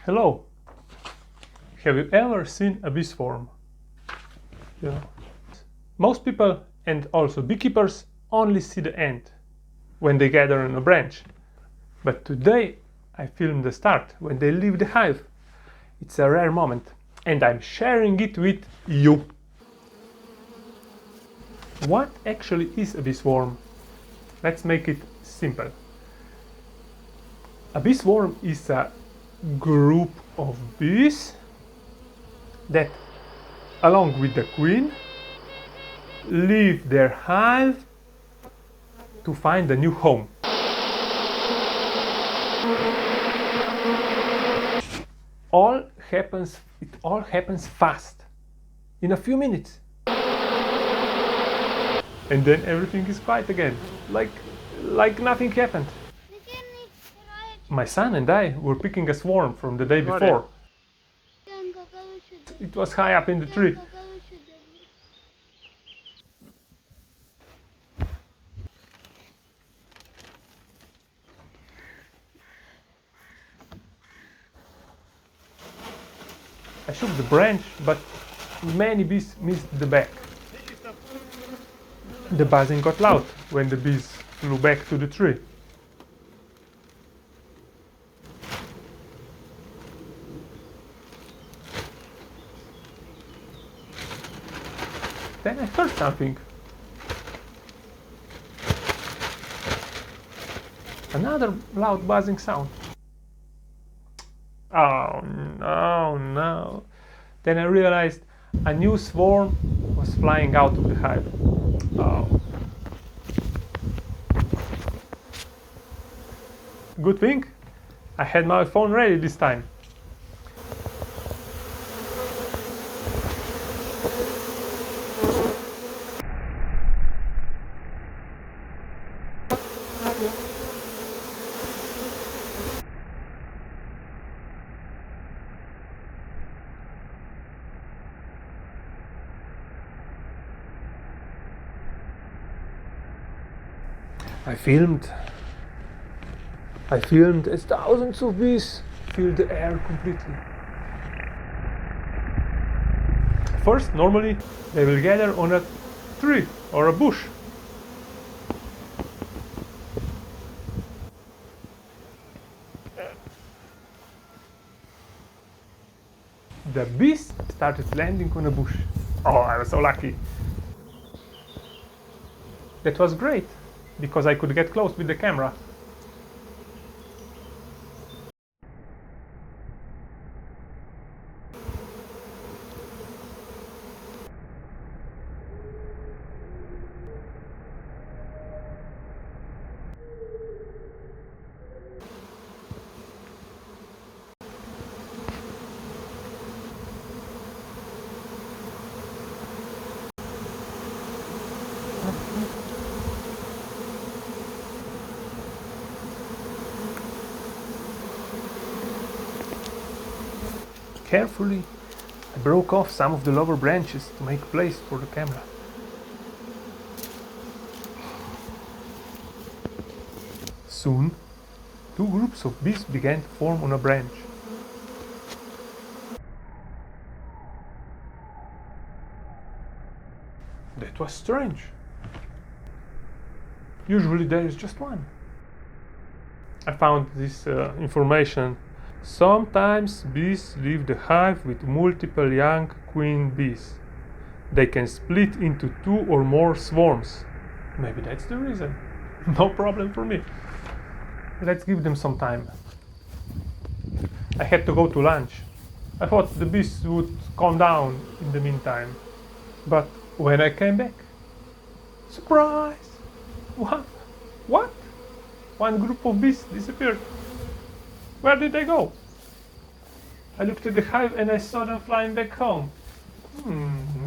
Hello. Have you ever seen a bee swarm? Yeah. Most people, and also beekeepers, only see the end when they gather on a branch. But today I filmed the start, when they leave the hive. It's a rare moment, and I'm sharing it with you. What actually is a bee swarm? Let's make it simple. A bee swarm is a group of bees that, along with the queen, leave their hive to find a new home. It all happens fast, in a few minutes. And then everything is quiet again, like nothing happened. My son and I were picking a swarm from the day before. It was high up in the tree. I shook the branch, but many bees missed the back. The buzzing got loud when the bees flew back to the tree. Then I heard something. Another loud buzzing sound. Oh no. Then I realized a new swarm was flying out of the hive. Oh. Good thing I had my phone ready this time. I filmed as thousands of bees filled the air completely. First, normally they will gather on a tree or a bush. The bees started landing on a bush. Oh, I was so lucky. That was great, because I could get close with the camera. Carefully, I broke off some of the lower branches to make place for the camera. Soon, two groups of bees began to form on a branch. That was strange. Usually there is just one. I found this information. Sometimes bees leave the hive with multiple young queen bees. They can split into two or more swarms. Maybe that's the reason. No problem for me. Let's give them some time. I had to go to lunch. I thought the bees would calm down in the meantime. But when I came back, surprise! What? One group of bees disappeared. Where did they go? I looked at the hive and I saw them flying back home.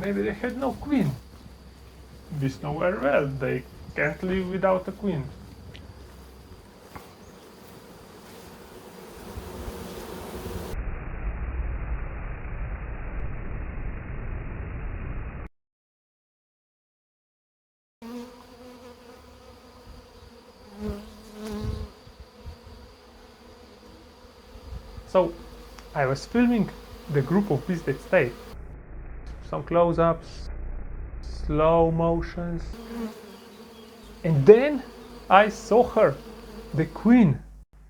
Maybe they had no queen. Bees know very well they can't live without a queen. So I was filming the group of bees that stayed. Some close-ups, slow motions. And then I saw her, the queen.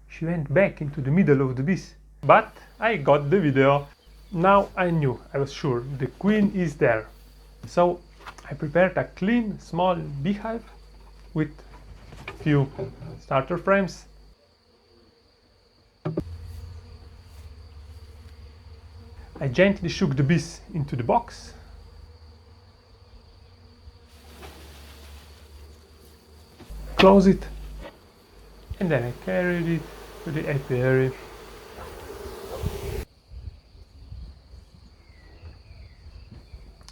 She went back into the middle of the bees. But I got the video. Now I knew, I was sure, the queen is there. So I prepared a clean, small beehive with few starter frames. I gently shook the bees into the box. Close it. And then I carried it to the apiary.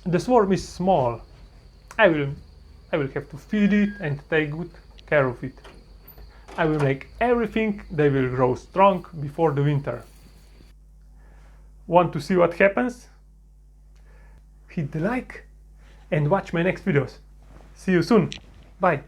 The swarm is small. I will have to feed it and take good care of it. I will make everything they will grow strong before the winter. Want to see what happens? Hit the like and watch my next videos. See you soon. Bye.